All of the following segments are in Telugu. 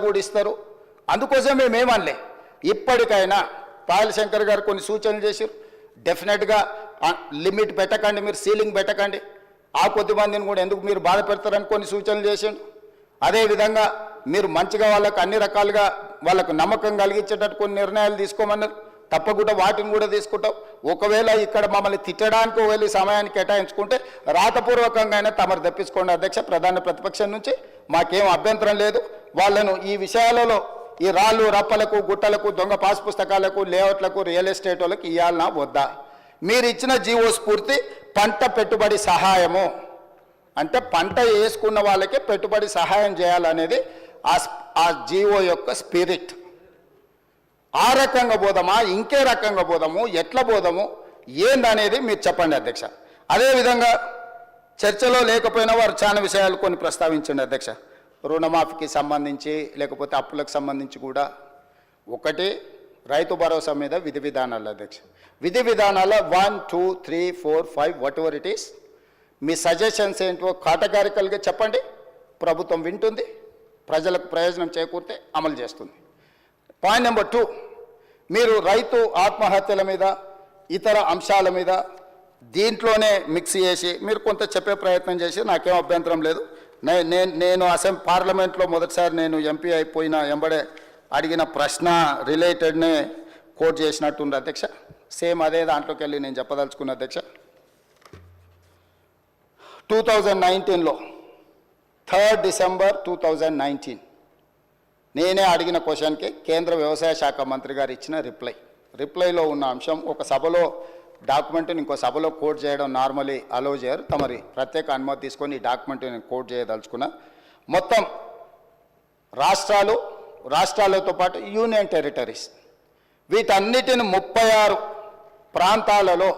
కూడా ఇస్తారు. అందుకోసం మేమేమనలే. ఇప్పటికైనా పాయల్ శంకర్ గారు కొన్ని సూచనలు చేశారు. డెఫినెట్గా లిమిట్ పెట్టకండి, మీరు సీలింగ్ పెట్టకండి, ఆ కొద్ది మందిని కూడా ఎందుకు మీరు బాధ పెడతారని కొన్ని సూచనలు చేసిండు. అదేవిధంగా మీరు మంచిగా వాళ్ళకు అన్ని రకాలుగా వాళ్ళకు నమ్మకం కలిగించేటట్టు కొన్ని నిర్ణయాలు తీసుకోమన్నారు. తప్పకుండా వాటిని కూడా తీసుకుంటాం. ఒకవేళ ఇక్కడ మమ్మల్ని తిట్టడానికి ఒకవేళ సమయాన్ని కేటాయించుకుంటే రాతపూర్వకంగా అయినా తమరు తెప్పించుకోండి అధ్యక్ష. ప్రధాన ప్రతిపక్షం నుంచి మాకేం అభ్యంతరం లేదు. వాళ్ళను ఈ విషయాలలో ఈ రాళ్ళు రప్పలకు గుట్టలకు దొంగ పాస్ పుస్తకాలకు లేఅవుట్లకు రియల్ ఎస్టేట్ వాళ్ళకి ఇవ్వాలన్నా వద్దా? మీరు ఇచ్చిన జీవో స్ఫూర్తి పంట పెట్టుబడి సహాయము అంటే పంట వేసుకున్న వాళ్ళకే పెట్టుబడి సహాయం చేయాలనేది ఆ జీవో యొక్క స్పిరిట్. ఆ రకంగా పోదామా, ఇంకే రకంగా పోదాము, ఎట్లా పోదాము ఏందనేది మీరు చెప్పండి అధ్యక్ష. అదేవిధంగా చర్చలో లేకపోయినా వారు చాలా విషయాలు కొన్ని ప్రస్తావించండి అధ్యక్ష. రుణమాఫీకి సంబంధించి లేకపోతే అప్పులకు సంబంధించి కూడా ఒకటి రైతు భరోసా మీద విధి విధానాలు అధ్యక్ష. విధి విధానాల 1, 2, 3, 4, 5 what ever it is me suggestions ఏంటో కేటగారికల్గా చెప్పండి. ప్రభుత్వం వింటుంది, ప్రజలకు ప్రయోజనం చేకూరితే అమలు చేస్తుంది. పాయింట్ నెంబర్ 2, మీరు రైతు ఆత్మహత్యల మీద ఇతర అంశాల మీద దీంట్లోనే మిక్స్ చేసి మీరు కొంత చెప్పే ప్రయత్నం చేసి నాకేం అభ్యంతరం లేదు. నేను పార్లమెంట్లో మొదటిసారి నేను ఎంపీ అయిపోయిన ఎంబడే అడిగిన ప్రశ్న రిలేటెడ్నే కోట్ చేసినట్టుంది అధ్యక్ష. సేమ్ అదే దాంట్లోకి వెళ్ళి నేను చెప్పదలుచుకున్న అధ్యక్ష. 2019లో 3 డిసెంబర్ 2019 నేనే అడిగిన క్వశ్చన్కి కేంద్ర వ్యవసాయ శాఖ మంత్రి గారు ఇచ్చిన రిప్లైలో ఉన్న అంశం ఒక సభలో డాక్యుమెంట్ని ఇంకో సభలో కోట్ చేయడం నార్మలీ అలో చేయరు. తమరి ప్రత్యేక అనుమతి తీసుకొని ఈ డాక్యుమెంట్ని నేను కోట్ చేయదలుచుకున్నా. మొత్తం రాష్ట్రాలతో పాటు యూనియన్ టెరిటరీస్ వీటన్నిటిని 36 ప్రాంతాలలో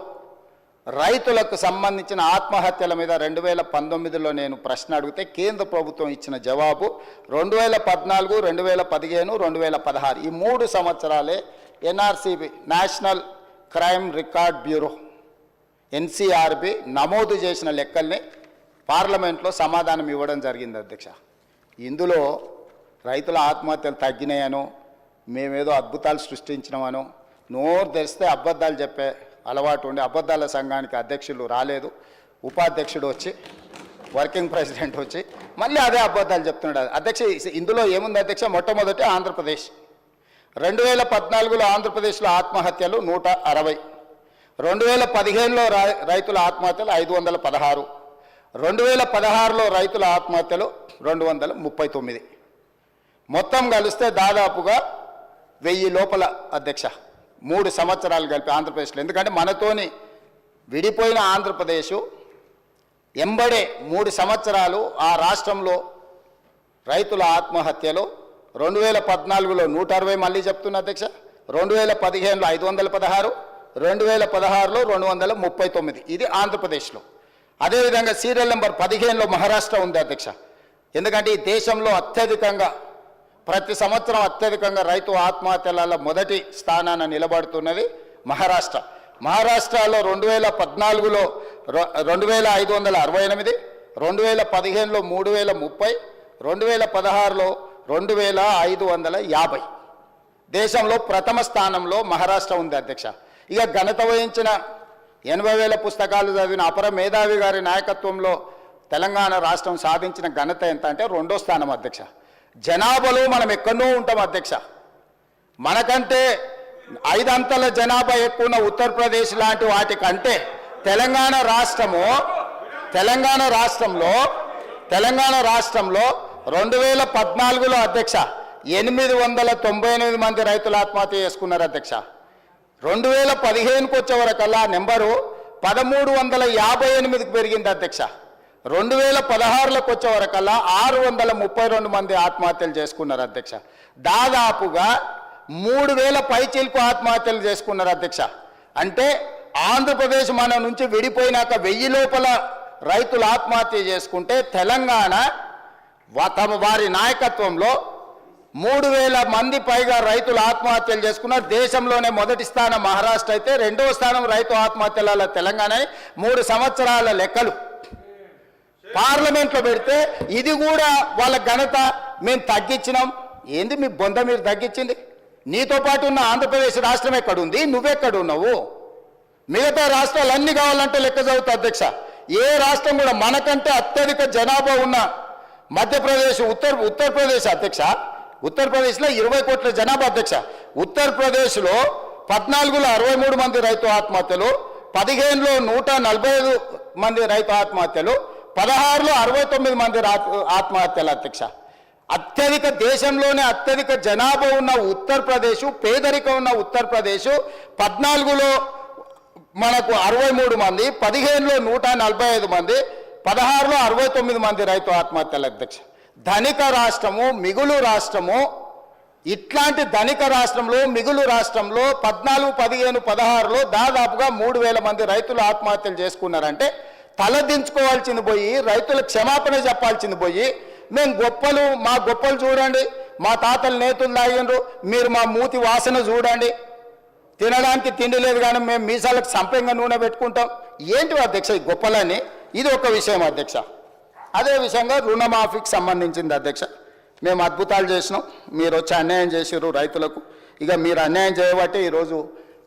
రైతులకు సంబంధించిన ఆత్మహత్యల మీద 2019లో నేను ప్రశ్న అడిగితే కేంద్ర ప్రభుత్వం ఇచ్చిన జవాబు 2014, 2015, 2016 ఈ 3 సంవత్సరాలే NRCB national crime record bureau NCRB నమోదు చేసిన లెక్కల్ని పార్లమెంట్లో సమాధానం ఇవ్వడం జరిగింది అధ్యక్ష. ఇందులో రైతుల ఆత్మహత్యలు తగ్గినాయనో మేమేదో అద్భుతాలు సృష్టించినామనో నోరు తెరిస్తే అబద్ధాలు చెప్పే అలవాటు ఉండి అబద్ధాల సంఘానికి అధ్యక్షులు రాలేదు, ఉపాధ్యక్షుడు వచ్చి వర్కింగ్ ప్రెసిడెంట్ వచ్చి మళ్ళీ అదే అబద్ధాలు చెప్తున్నాడు అధ్యక్ష. ఇందులో ఏముంది అధ్యక్ష? మొట్టమొదటి ఆంధ్రప్రదేశ్ 2014లో ఆంధ్రప్రదేశ్లో ఆత్మహత్యలు 160, 2015లో రైతుల ఆత్మహత్యలు 516, 2016లో రైతుల ఆత్మహత్యలు 239. మొత్తం కలిస్తే దాదాపుగా 1000 లోపల అధ్యక్ష 3 సంవత్సరాలు కలిపి ఆంధ్రప్రదేశ్లో. ఎందుకంటే మనతోని విడిపోయిన ఆంధ్రప్రదేశ్ ఎంబడే 3 సంవత్సరాలు ఆ రాష్ట్రంలో రైతుల ఆత్మహత్యలు 2014లో 160 మళ్ళీ చెప్తున్నా అధ్యక్ష, 2015లో 516, 2016లో 239. ఇది ఆంధ్రప్రదేశ్లో. అదేవిధంగా సీరియల్ నెంబర్ 15లో మహారాష్ట్ర ఉంది అధ్యక్ష. ఎందుకంటే ఈ దేశంలో అత్యధికంగా ప్రతి సంవత్సరం అత్యధికంగా రైతు ఆత్మహత్యల మొదటి స్థానాన్ని నిలబడుతున్నది మహారాష్ట్ర. మహారాష్ట్రలో 2014లో 2568, 2015లో 3030, 2016లో 2550. దేశంలో ప్రథమ స్థానంలో మహారాష్ట్ర ఉంది అధ్యక్ష. ఇక ఘనత వహించిన 80,000 పుస్తకాలు చదివిన అపర మేధావి గారి నాయకత్వంలో తెలంగాణ రాష్ట్రం సాధించిన ఘనత ఎంత అంటే 2వ స్థానం అధ్యక్ష. జనాభాలో మనం ఎక్కడో ఉంటాం అధ్యక్ష. మనకంటే 5 అంతల జనాభా ఎక్కువ ఉన్న ఉత్తరప్రదేశ్ లాంటి వాటికంటే తెలంగాణ రాష్ట్రంలో 2014లో అధ్యక్ష 898 మంది రైతులు ఆత్మహత్య చేసుకున్నారు అధ్యక్ష. 2015కు వచ్చే వరకల్లా నెంబరు 1358కి పెరిగింది అధ్యక్ష. 2016లోకి వచ్చే వరకల్లా 632 మంది ఆత్మహత్యలు చేసుకున్నారు అధ్యక్ష. దాదాపుగా 3000 పైచీలకు ఆత్మహత్యలు చేసుకున్నారు అధ్యక్ష. అంటే ఆంధ్రప్రదేశ్ మన నుంచి విడిపోయినాక 1000 లోపల రైతులు ఆత్మహత్య చేసుకుంటే తెలంగాణ వారి నాయకత్వంలో 3000 మంది పైగా రైతులు ఆత్మహత్యలు చేసుకున్నారు. దేశంలోనే మొదటి స్థానం మహారాష్ట్ర అయితే 2వ స్థానం రైతు ఆత్మహత్యల తెలంగాణ. 3 సంవత్సరాల లెక్కలు పార్లమెంట్లో పెడితే ఇది కూడా వాళ్ళ ఘనత మేము తగ్గించినాం, ఏంది మీ బొంద మీరు తగ్గించింది? నీతో పాటు ఉన్న ఆంధ్రప్రదేశ్ రాష్ట్రం ఎక్కడుంది, నువ్వెక్కడున్నావు? మిగతా రాష్ట్రాలు అన్ని కావాలంటే లెక్క చదువుతా అధ్యక్ష. ఏ రాష్ట్రం కూడా మనకంటే అత్యధిక జనాభా ఉన్న మధ్యప్రదేశ్, ఉత్తరప్రదేశ్ అధ్యక్ష, ఉత్తరప్రదేశ్లో 20 కోట్ల జనాభా అధ్యక్ష. ఉత్తరప్రదేశ్లో 14లో 63 మంది రైతు ఆత్మహత్యలు, 15లో 145 మంది రైతు ఆత్మహత్యలు, 16లో 69 మంది ఆత్మహత్యలు అధ్యక్ష. అత్యధిక దేశంలోనే అత్యధిక జనాభా ఉన్న ఉత్తరప్రదేశ్, పేదరికం ఉన్న ఉత్తరప్రదేశ్ 14లో మనకు 63 మంది, 15లో 145 మంది, 16లో 69 మంది రైతు ఆత్మహత్యలు అధ్యక్ష. ధనిక రాష్ట్రము, మిగులు రాష్ట్రము, ఇట్లాంటి ధనిక రాష్ట్రంలో, మిగులు రాష్ట్రంలో 14, 15, 16లో దాదాపుగా 3,000 మంది రైతులు ఆత్మహత్యలు చేసుకున్నారంటే తలదించుకోవాల్సింది పోయి, రైతులకు క్షమాపణ చెప్పాల్సింది పోయి, మేము గొప్పలు, మా గొప్పలు చూడండి, మా తాతలు నేతులు తాగిండ్రు, మీరు మా మూతి వాసన చూడండి, తినడానికి తిండి లేదు కానీ మేము మీసాలకు సంపెంగా నూనె పెట్టుకుంటాం. ఏంటి అధ్యక్ష ఈ గొప్పలని? ఇది ఒక విషయం అధ్యక్ష. అదే విషయంగా రుణమాఫీకి సంబంధించింది అధ్యక్ష. మేము అద్భుతాలు చేసినాం, మీరు వచ్చి అన్యాయం చేసారు రైతులకు. ఇక మీరు అన్యాయం చేయబట్టి ఈరోజు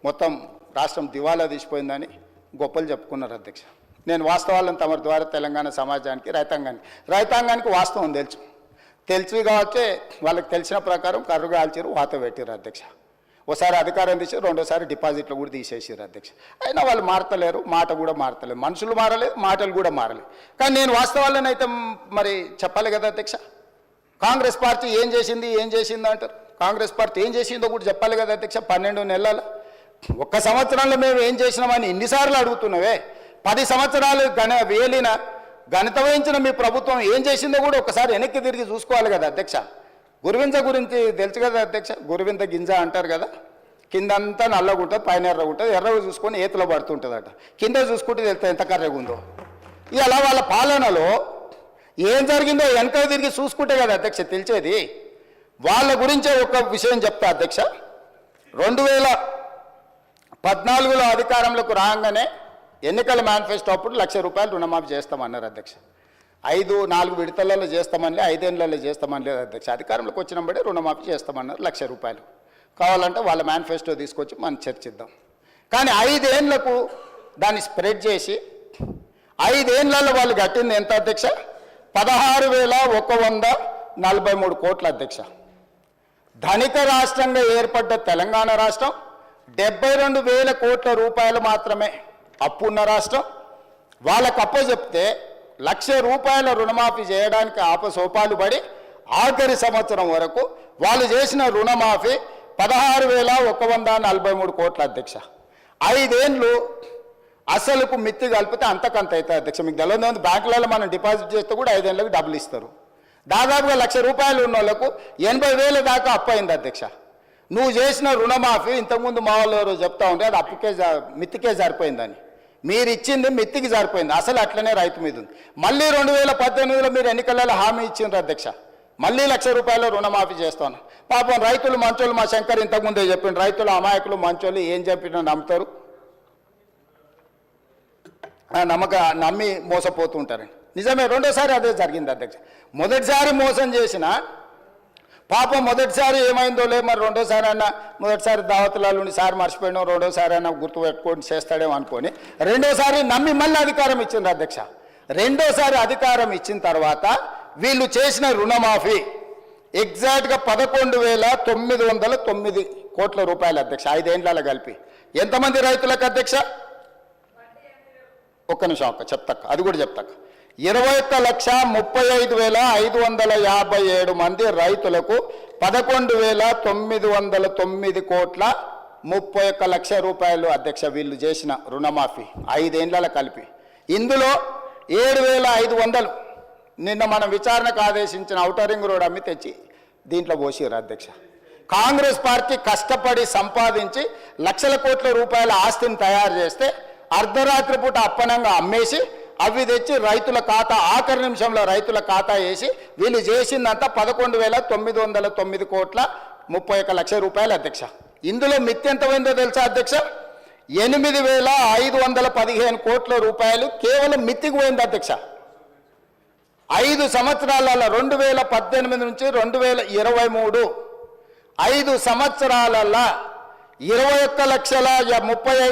మొత్తం రాష్ట్రం దివాలా తీసిపోయిందని గొప్పలు చెప్పుకున్నారు అధ్యక్ష. నేను వాస్తవాలను తమ ద్వారా తెలంగాణ సమాజానికి, రైతాంగానికి వాస్తవం తెలుసు కాబట్టి వాళ్ళకి తెలిసిన ప్రకారం కర్రు కాల్చారు, వాత పెట్టారు అధ్యక్ష. ఒకసారి అధికారం తీసి రెండోసారి డిపాజిట్లు కూడా తీసేసారు అధ్యక్ష. అయినా వాళ్ళు మారతలేరు, మాట కూడా మారతలేదు, మనుషులు మారలేదు, మాటలు కూడా మారలేదు. కానీ నేను వాస్తవాలను అయితే మరి చెప్పాలి కదా అధ్యక్ష. కాంగ్రెస్ పార్టీ ఏం చేసింది అంటారు. కాంగ్రెస్ పార్టీ ఏం చేసిందో కూడా చెప్పాలి కదా అధ్యక్ష. 12 నెలల ఒక్క సంవత్సరంలో మేము ఏం చేసినామని ఇన్నిసార్లు అడుగుతున్నావే. 10 సంవత్సరాలు ఘనత వహించిన మీ ప్రభుత్వం ఏం చేసిందో కూడా ఒకసారి వెనక్కి తిరిగి చూసుకోవాలి కదా అధ్యక్ష. గురువింజ గురించి తెలుసు కదా అధ్యక్ష. గురువింద గింజ అంటారు కదా, కిందంతా నల్లగా ఉంటుంది, పైన ఎర్రగా ఉంటుంది. ఎర్రగా చూసుకొని ఏతులో పడుతుంటుందట, కింద చూసుకుంటే తెలుస్తుంది ఎంత కర్రగా ఉందో. ఇలా వాళ్ళ పాలనలో ఏం జరిగిందో వెనక తిరిగి చూసుకుంటే కదా అధ్యక్ష తెలిసేది. వాళ్ళ గురించే ఒక విషయం చెప్తా అధ్యక్ష. 2014లో అధికారంలోకి రాగానే ఎన్నికల మేనిఫెస్టో అప్పుడు ₹1,00,000 రుణమాఫీ చేస్తామన్నారు అధ్యక్ష. 4 విడతలలో చేస్తామని, 5 ఏళ్లలో చేస్తామని లేదు అధ్యక్ష. అధికారంలోకి వచ్చినప్పుడే రుణమాఫీ చేస్తామన్నారు ₹1,00,000. కావాలంటే వాళ్ళ మేనిఫెస్టో తీసుకొచ్చి మనం చర్చిద్దాం. కానీ 5 ఏళ్లకు దాన్ని స్ప్రెడ్ చేసి 5 ఏళ్లలో వాళ్ళు కట్టింది ఎంత అధ్యక్ష? 16,143 కోట్ల అధ్యక్ష. ధనిక రాష్ట్రంగా ఏర్పడ్డ తెలంగాణ రాష్ట్రం 72,000 కోట్ల రూపాయలు మాత్రమే అప్పు ఉన్న రాష్ట్రం. వాళ్ళకు అప్పచెప్తే ₹1,00,000 రుణమాఫీ చేయడానికి ఆపసోపాలు పడి ఆఖరి సంవత్సరం వరకు వాళ్ళు చేసిన రుణమాఫీ 16,143 కోట్ల అధ్యక్ష. 5 ఏళ్ళు అసలుకు మిత్తి కలిపితే అంతకంత అవుతుంది అధ్యక్ష. మీకు తెలియదు, బ్యాంకులలో మనం డిపాజిట్ చేస్తే కూడా 5 ఏళ్ళకి డబ్బులు ఇస్తారు. దాదాపుగా ₹1,00,000 ఉన్న వాళ్ళకు 80,000 దాకా అప్పు అయింది అధ్యక్ష. నువ్వు చేసిన రుణమాఫీ ఇంతకుముందు మా వాళ్ళు ఎవరు చెప్తా ఉంటే అది మిత్తికే సరిపోయిందని. మీరు ఇచ్చింది మిత్తికి సరిపోయింది, అసలు అట్లనే రైతు మీద ఉంది. మళ్ళీ 2018లో మీరు ఎన్నికలలో హామీ ఇచ్చిండ్రు అధ్యక్ష, మళ్ళీ ₹1,00,000 రుణమాఫీ చేస్తాను. పాపం రైతులు మంచోళ్ళు, మా శంకర్ ఇంతకుముందే చెప్పిండు, రైతులు అమాయకులు మంచోళ్ళు, ఏం చెప్పినా నమ్ముతారు, నమ్మి మోసపోతుంటారండి. నిజమే, రెండోసారి అదే జరిగింది అధ్యక్ష. మొదటిసారి మోసం చేసిన పాపం, మొదటిసారి ఏమైందో లేదు, మరి రెండోసారి అన్న, మొదటిసారి దావతులలో సారి మర్చిపోయినా, రెండోసారి అన్న గుర్తు పెట్టుకొని చేస్తాడేమో అనుకొని రెండోసారి నమ్మి మళ్ళీ అధికారం ఇచ్చింది అధ్యక్ష. రెండోసారి అధికారం ఇచ్చిన తర్వాత వీళ్ళు చేసిన రుణమాఫీ ఎగ్జాక్ట్గా 11,909 కోట్ల రూపాయలు అధ్యక్ష. 5 ఏళ్లలో కలిపి ఎంతమంది రైతులకు అధ్యక్ష? ఒక్క నిమిషం చెప్తాక, అది కూడా చెప్తాక. 21,35,557 మంది రైతులకు 11,909 కోట్ల 31 లక్షల రూపాయలు అధ్యక్ష వీళ్ళు చేసిన రుణమాఫీ 5 ఏళ్లలో కలిపి. ఇందులో 7,500 నిన్న మనం విచారణకు ఆదేశించిన ఔటర్ రింగ్ రోడ్ అమ్మి తెచ్చి దీంట్లో పోసారు అధ్యక్ష. కాంగ్రెస్ పార్టీ కష్టపడి సంపాదించి లక్షల కోట్ల రూపాయల ఆస్తిని తయారు చేస్తే అర్ధరాత్రి పూట అప్పనంగా అమ్మేసి అవి తెచ్చి రైతుల ఖాతా, ఆఖరి నిమిషంలో రైతుల ఖాతా వేసి వీళ్ళు చేసిందంతా 11,909 కోట్ల 31 లక్షల రూపాయలు అధ్యక్ష. ఇందులో మిత్తి ఎంత పోయిందో తెలుసా అధ్యక్ష? 8,515 కోట్ల రూపాయలు కేవలం మిత్తికి పోయింది అధ్యక్ష. 5 సంవత్సరాలలో 2018 నుంచి 2023 5 సంవత్సరాలలో 21,35,000